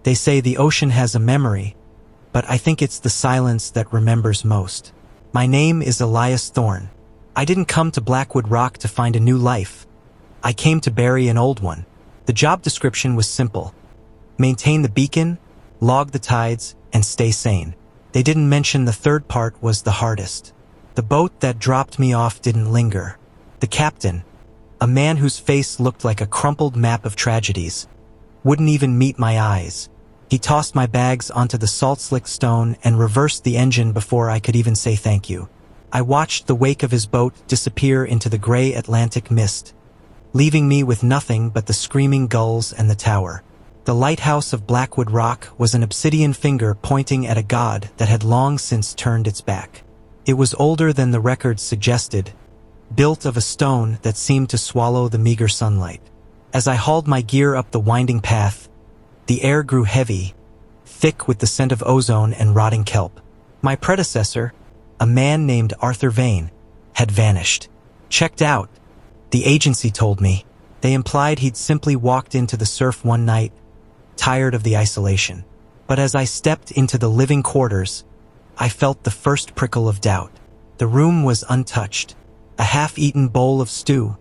They say the ocean has a memory, but I think it's the silence that remembers most. My name is Elias Thorne. I didn't come to Blackwood Rock to find a new life. I came to bury an old one. The job description was simple. Maintain the beacon, log the tides, and stay sane. They didn't mention the third part was the hardest. The boat that dropped me off didn't linger. The captain, a man whose face looked like a crumpled map of tragedies, wouldn't even meet my eyes. He tossed my bags onto the salt-slick stone and reversed the engine before I could even say thank you. I watched the wake of his boat disappear into the gray Atlantic mist, leaving me with nothing but the screaming gulls and the tower. The lighthouse of Blackwood Rock was an obsidian finger pointing at a god that had long since turned its back. It was older than the records suggested, built of a stone that seemed to swallow the meager sunlight. As I hauled my gear up the winding path, the air grew heavy, thick with the scent of ozone and rotting kelp. My predecessor, a man named Arthur Vane, had vanished. Checked out, the agency told me. They implied he'd simply walked into the surf one night, tired of the isolation. But as I stepped into the living quarters, I felt the first prickle of doubt. The room was untouched. A half-eaten bowl of stew,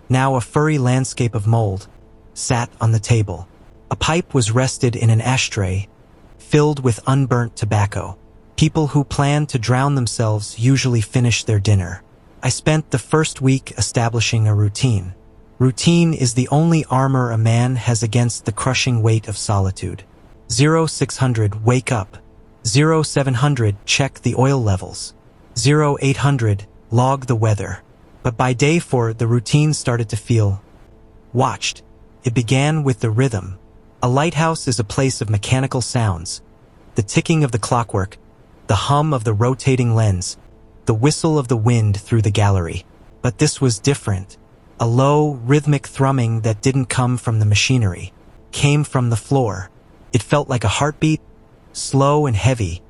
now a furry landscape of mold, sat on the table. A pipe was rested in an ashtray, filled with unburnt tobacco. People who planned to drown themselves usually finish their dinner. I spent the first week establishing a routine. Routine is the only armor a man has against the crushing weight of solitude. 0600, wake up. 0700, check the oil levels. 0800, log the weather. But by day 4, the routine started to feel watched. It began with the rhythm. A lighthouse is a place of mechanical sounds. The ticking of the clockwork, the hum of the rotating lens, the whistle of the wind through the gallery. But this was different. A low, rhythmic thrumming that didn't come from the machinery, came from the floor. It felt like a heartbeat, slow and heavy,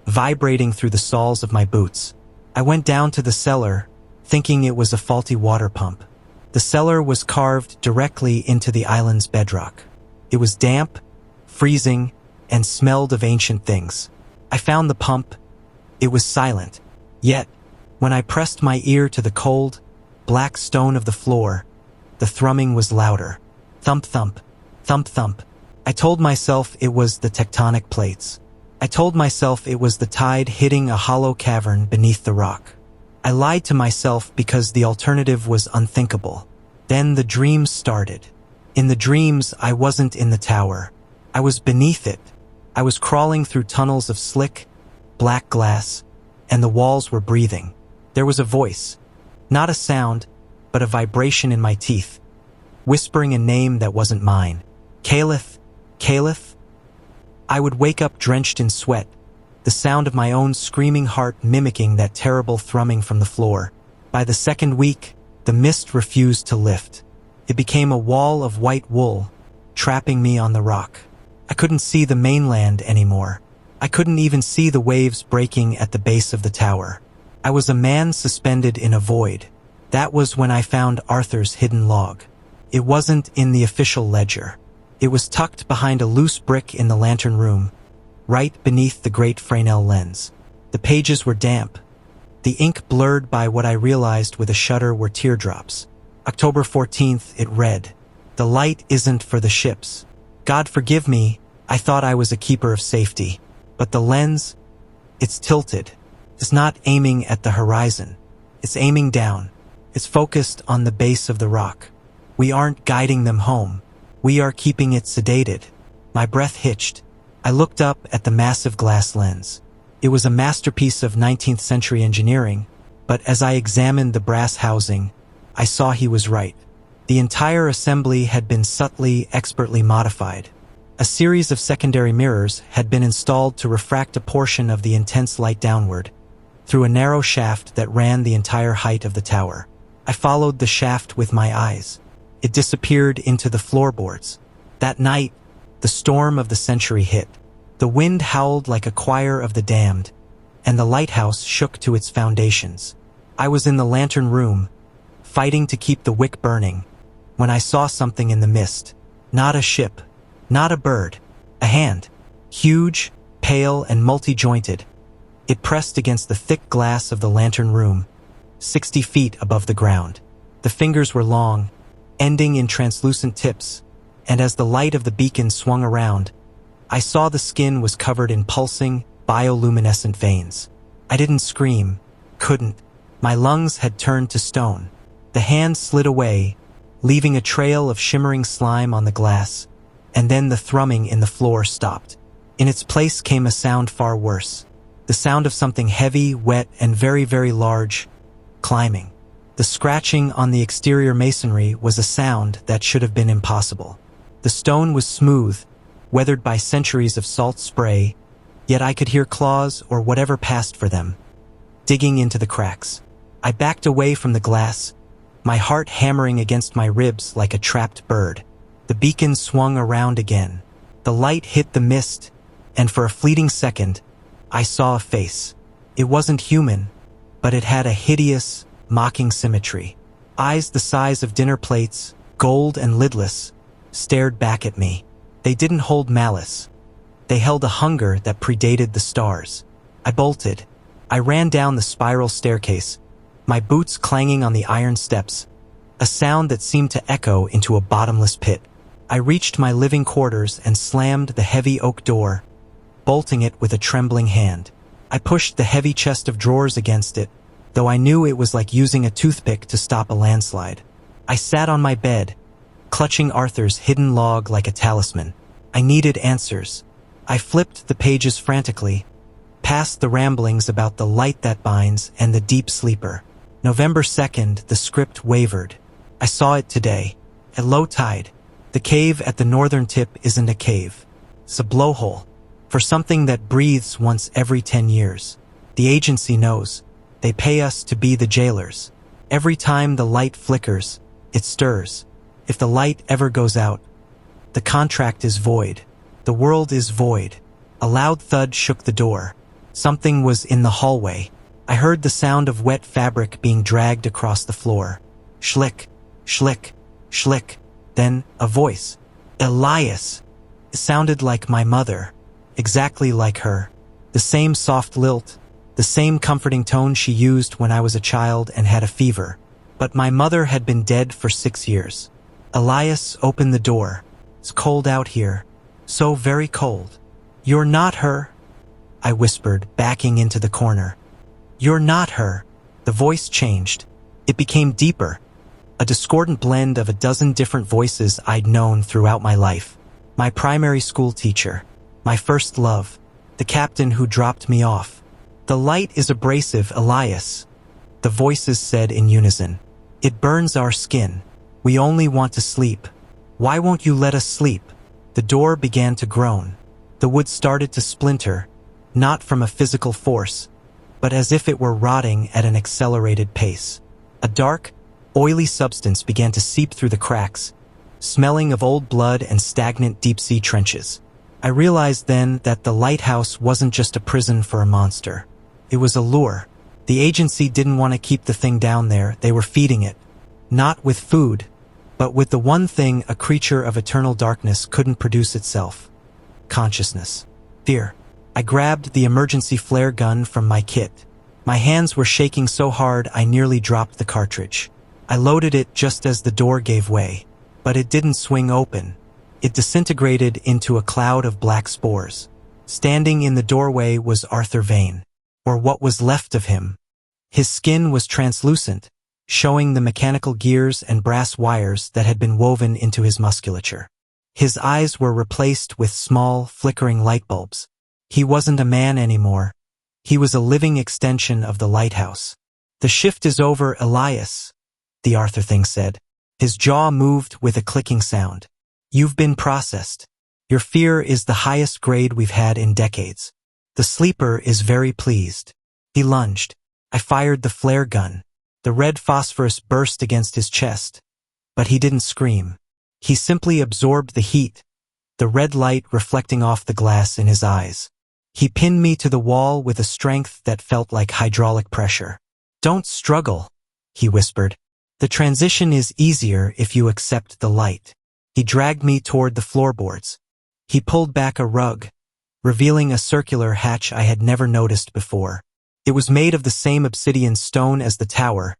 vibrating through the soles of my boots. I went down to the cellar, thinking it was a faulty water pump. The cellar was carved directly into the island's bedrock. It was damp, freezing, and smelled of ancient things. I found the pump. It was silent. Yet, when I pressed my ear to the cold, black stone of the floor, the thrumming was louder. Thump, thump, thump, thump. I told myself it was the tectonic plates. I told myself it was the tide hitting a hollow cavern beneath the rock. I lied to myself because the alternative was unthinkable. Then the dreams started. In the dreams, I wasn't in the tower. I was beneath it. I was crawling through tunnels of slick, black glass, and the walls were breathing. There was a voice, not a sound, but a vibration in my teeth, whispering a name that wasn't mine. Caliph, Caliph. I would wake up drenched in sweat, the sound of my own screaming heart mimicking that terrible thrumming from the floor. By the second week, the mist refused to lift. It became a wall of white wool, trapping me on the rock. I couldn't see the mainland anymore. I couldn't even see the waves breaking at the base of the tower. I was a man suspended in a void. That was when I found Arthur's hidden log. It wasn't in the official ledger. It was tucked behind a loose brick in the lantern room, right beneath the great Fresnel lens. The pages were damp, the ink blurred by what I realized with a shudder were teardrops. October 14th, it read, "The light isn't for the ships. God forgive me, I thought I was a keeper of safety. But the lens, it's tilted. It's not aiming at the horizon. It's aiming down. It's focused on the base of the rock. We aren't guiding them home. We are keeping it sedated." My breath hitched. I looked up at the massive glass lens. It was a masterpiece of 19th century engineering, but as I examined the brass housing, I saw he was right. The entire assembly had been subtly, expertly modified. A series of secondary mirrors had been installed to refract a portion of the intense light downward, through a narrow shaft that ran the entire height of the tower. I followed the shaft with my eyes. It disappeared into the floorboards. That night, the storm of the century hit. The wind howled like a choir of the damned, and the lighthouse shook to its foundations. I was in the lantern room, fighting to keep the wick burning, when I saw something in the mist. Not a ship, not a bird, A hand. Huge, pale, and multi-jointed. It pressed against the thick glass of the lantern room, 60 feet above the ground. The fingers were long, ending in translucent tips, and as the light of the beacon swung around, I saw the skin was covered in pulsing, bioluminescent veins. I didn't scream, couldn't. My lungs had turned to stone. The hand slid away, leaving a trail of shimmering slime on the glass, and then the thrumming in the floor stopped. In its place came a sound far worse. The sound of something heavy, wet, and very, very large, climbing. The scratching on the exterior masonry was a sound that should have been impossible. The stone was smooth, weathered by centuries of salt spray, yet I could hear claws or whatever passed for them, digging into the cracks. I backed away from the glass, my heart hammering against my ribs like a trapped bird. The beacon swung around again. The light hit the mist, and for a fleeting second, I saw a face. It wasn't human, but it had a hideous, mocking symmetry. Eyes the size of dinner plates, gold and lidless, stared back at me. They didn't hold malice. They held a hunger that predated the stars. I bolted. I ran down the spiral staircase, my boots clanging on the iron steps, a sound that seemed to echo into a bottomless pit. I reached my living quarters and slammed the heavy oak door, bolting it with a trembling hand. I pushed the heavy chest of drawers against it, though I knew it was like using a toothpick to stop a landslide. I sat on my bed, clutching Arthur's hidden log like a talisman. I needed answers. I flipped the pages frantically, past the ramblings about the light that binds and the deep sleeper. November 2nd, the script wavered. I saw it today. At low tide, the cave at the northern tip isn't a cave. It's a blowhole for something that breathes once every 10 years. The agency knows. They pay us to be the jailers. Every time the light flickers, it stirs. If the light ever goes out, the contract is void. The world is void. A loud thud shook the door. Something was in the hallway. I heard the sound of wet fabric being dragged across the floor. Schlick, schlick, schlick. Then, a voice. Elias. It sounded like my mother. Exactly like her. The same soft lilt, the same comforting tone she used when I was a child and had a fever. But my mother had been dead for 6 years. Elias opened the door. It's cold out here. So very cold. You're not her, I whispered, backing into the corner. You're not her. The voice changed. It became deeper. A discordant blend of a dozen different voices I'd known throughout my life. My primary school teacher. My first love. The captain who dropped me off. The light is abrasive, Elias. The voices said in unison. It burns our skin. We only want to sleep. Why won't you let us sleep? The door began to groan. The wood started to splinter, not from a physical force, but as if it were rotting at an accelerated pace. A dark, oily substance began to seep through the cracks, smelling of old blood and stagnant deep-sea trenches. I realized then that the lighthouse wasn't just a prison for a monster. It was a lure. The agency didn't want to keep the thing down there. They were feeding it. Not with food, but with the one thing a creature of eternal darkness couldn't produce itself. Consciousness. Fear. I grabbed the emergency flare gun from my kit. My hands were shaking so hard I nearly dropped the cartridge. I loaded it just as the door gave way. But it didn't swing open. It disintegrated into a cloud of black spores. Standing in the doorway was Arthur Vane, or what was left of him. His skin was translucent, showing the mechanical gears and brass wires that had been woven into his musculature. His eyes were replaced with small, flickering light bulbs. He wasn't a man anymore. He was a living extension of the lighthouse. The shift is over, Elias, the Arthur thing said. His jaw moved with a clicking sound. You've been processed. Your fear is the highest grade we've had in decades. The sleeper is very pleased. He lunged. I fired the flare gun. The red phosphorus burst against his chest. But he didn't scream. He simply absorbed the heat, the red light reflecting off the glass in his eyes. He pinned me to the wall with a strength that felt like hydraulic pressure. Don't struggle, he whispered. The transition is easier if you accept the light. He dragged me toward the floorboards. He pulled back a rug, revealing a circular hatch I had never noticed before. It was made of the same obsidian stone as the tower,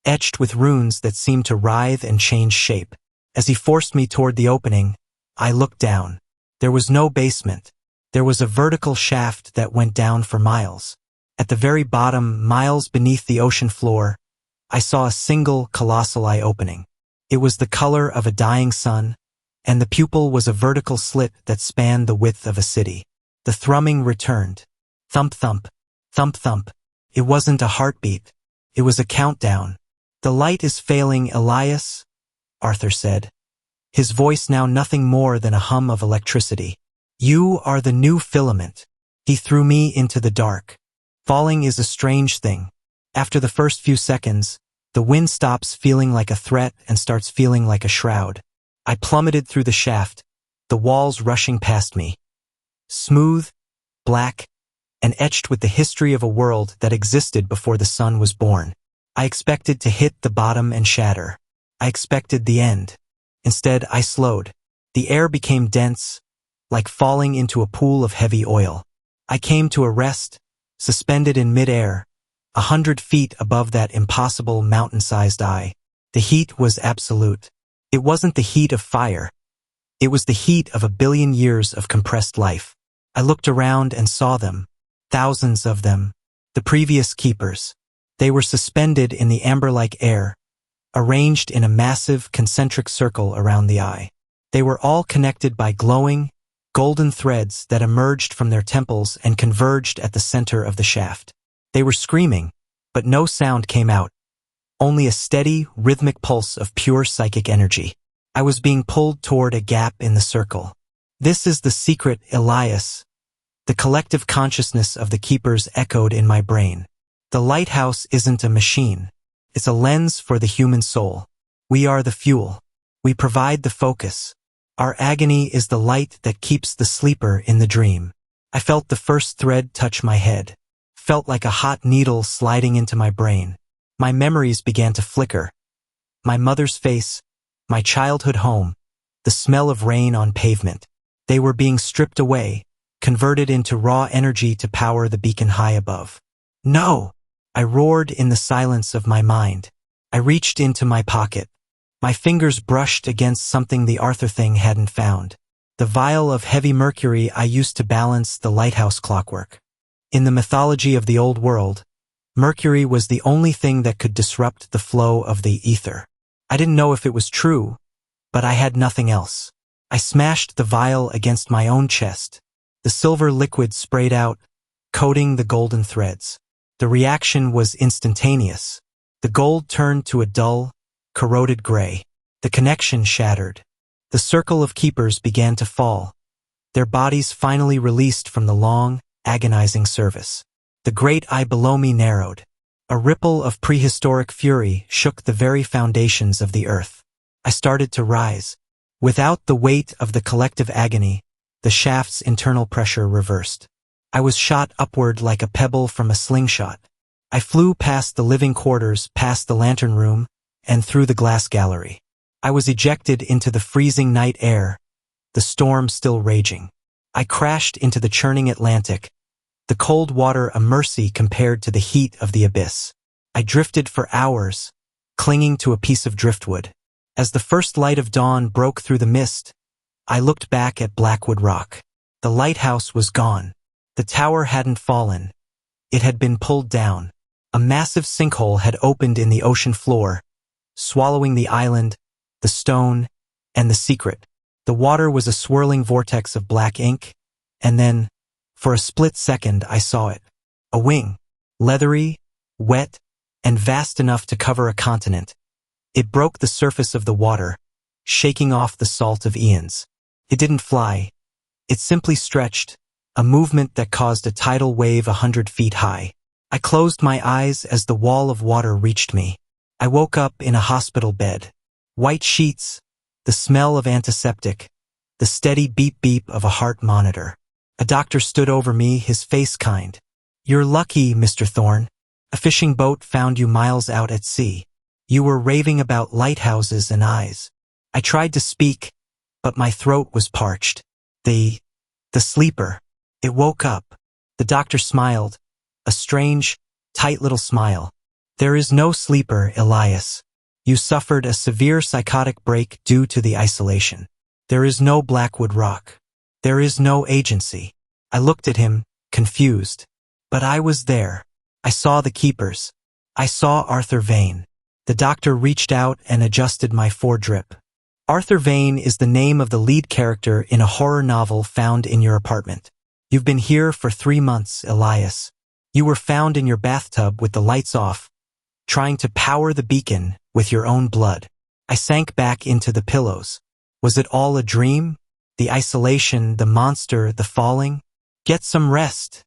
etched with runes that seemed to writhe and change shape. As he forced me toward the opening, I looked down. There was no basement. There was a vertical shaft that went down for miles. At the very bottom, miles beneath the ocean floor, I saw a single colossal eye opening. It was the color of a dying sun, and the pupil was a vertical slit that spanned the width of a city. The thrumming returned. Thump thump, thump thump. It wasn't a heartbeat. It was a countdown. "The light is failing, Elias," Arthur said, his voice now nothing more than a hum of electricity. "You are the new filament." He threw me into the dark. Falling is a strange thing. After the first few seconds, the wind stops feeling like a threat and starts feeling like a shroud. I plummeted through the shaft, the walls rushing past me. Smooth, black, and etched with the history of a world that existed before the sun was born. I expected to hit the bottom and shatter. I expected the end. Instead, I slowed. The air became dense, like falling into a pool of heavy oil. I came to a rest, suspended in mid-air, 100 feet above that impossible mountain-sized eye. The heat was absolute. It wasn't the heat of fire. It was the heat of a billion years of compressed life. I looked around and saw them, thousands of them, the previous keepers. They were suspended in the amber-like air, arranged in a massive concentric circle around the eye. They were all connected by glowing, golden threads that emerged from their temples and converged at the center of the shaft. They were screaming, but no sound came out, only a steady, rhythmic pulse of pure psychic energy. I was being pulled toward a gap in the circle. "This is the secret, Elias." The collective consciousness of the keepers echoed in my brain. "The lighthouse isn't a machine. It's a lens for the human soul. We are the fuel. We provide the focus. Our agony is the light that keeps the sleeper in the dream." I felt the first thread touch my head. Felt like a hot needle sliding into my brain. My memories began to flicker. My mother's face, my childhood home, the smell of rain on pavement. They were being stripped away, converted into raw energy to power the beacon high above. "No!" I roared in the silence of my mind. I reached into my pocket. My fingers brushed against something the Arthur thing hadn't found. The vial of heavy mercury I used to balance the lighthouse clockwork. In the mythology of the old world, mercury was the only thing that could disrupt the flow of the ether. I didn't know if it was true, but I had nothing else. I smashed the vial against my own chest. The silver liquid sprayed out, coating the golden threads. The reaction was instantaneous. The gold turned to a dull, corroded gray. The connection shattered. The circle of keepers began to fall, their bodies finally released from the long, agonizing service. The great eye below me narrowed. A ripple of prehistoric fury shook the very foundations of the earth. I started to rise. Without the weight of the collective agony, the shaft's internal pressure reversed. I was shot upward like a pebble from a slingshot. I flew past the living quarters, past the lantern room, and through the glass gallery. I was ejected into the freezing night air, the storm still raging. I crashed into the churning Atlantic, the cold water a mercy compared to the heat of the abyss. I drifted for hours, clinging to a piece of driftwood. As the first light of dawn broke through the mist, I looked back at Blackwood Rock. The lighthouse was gone. The tower hadn't fallen. It had been pulled down. A massive sinkhole had opened in the ocean floor, swallowing the island, the stone, and the secret. The water was a swirling vortex of black ink, and then, for a split second, I saw it. A wing, leathery, wet, and vast enough to cover a continent. It broke the surface of the water, shaking off the salt of eons. It didn't fly. It simply stretched, a movement that caused a tidal wave 100 feet high. I closed my eyes as the wall of water reached me. I woke up in a hospital bed. White sheets, the smell of antiseptic, the steady beep-beep of a heart monitor. A doctor stood over me, his face kind. "You're lucky, Mr. Thorne. A fishing boat found you miles out at sea. You were raving about lighthouses and eyes." I tried to speak, but my throat was parched. The sleeper. It woke up. The doctor smiled. A strange, tight little smile. There is no sleeper, Elias. You suffered a severe psychotic break due to the isolation. There is no Blackwood Rock. There is no agency. I looked at him, confused. But I was there. I saw the keepers. I saw Arthur Vane. The doctor reached out and adjusted my foredrip. Arthur Vane is the name of the lead character in a horror novel found in your apartment. You've been here for 3 months, Elias. You were found in your bathtub with the lights off, trying to power the beacon with your own blood. I sank back into the pillows. Was it all a dream? The isolation, the monster, the falling? Get some rest,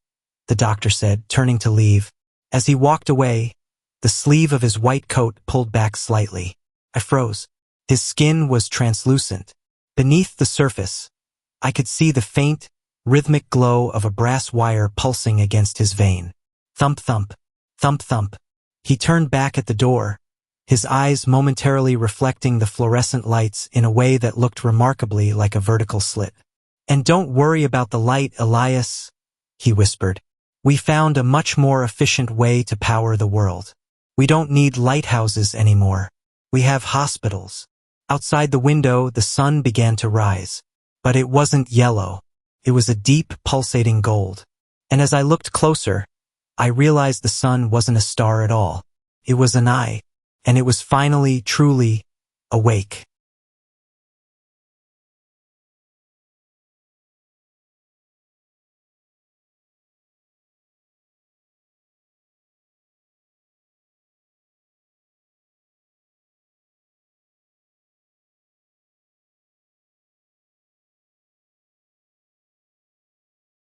the doctor said, turning to leave. As he walked away, the sleeve of his white coat pulled back slightly. I froze. His skin was translucent. Beneath the surface, I could see the faint, rhythmic glow of a brass wire pulsing against his vein. Thump, thump, thump, thump. He turned back at the door, his eyes momentarily reflecting the fluorescent lights in a way that looked remarkably like a vertical slit. And don't worry about the light, Elias, he whispered. We found a much more efficient way to power the world. We don't need lighthouses anymore. We have hospitals. Outside the window, the sun began to rise. But it wasn't yellow. It was a deep, pulsating gold. And as I looked closer, I realized the sun wasn't a star at all. It was an eye. And it was finally, truly, awake.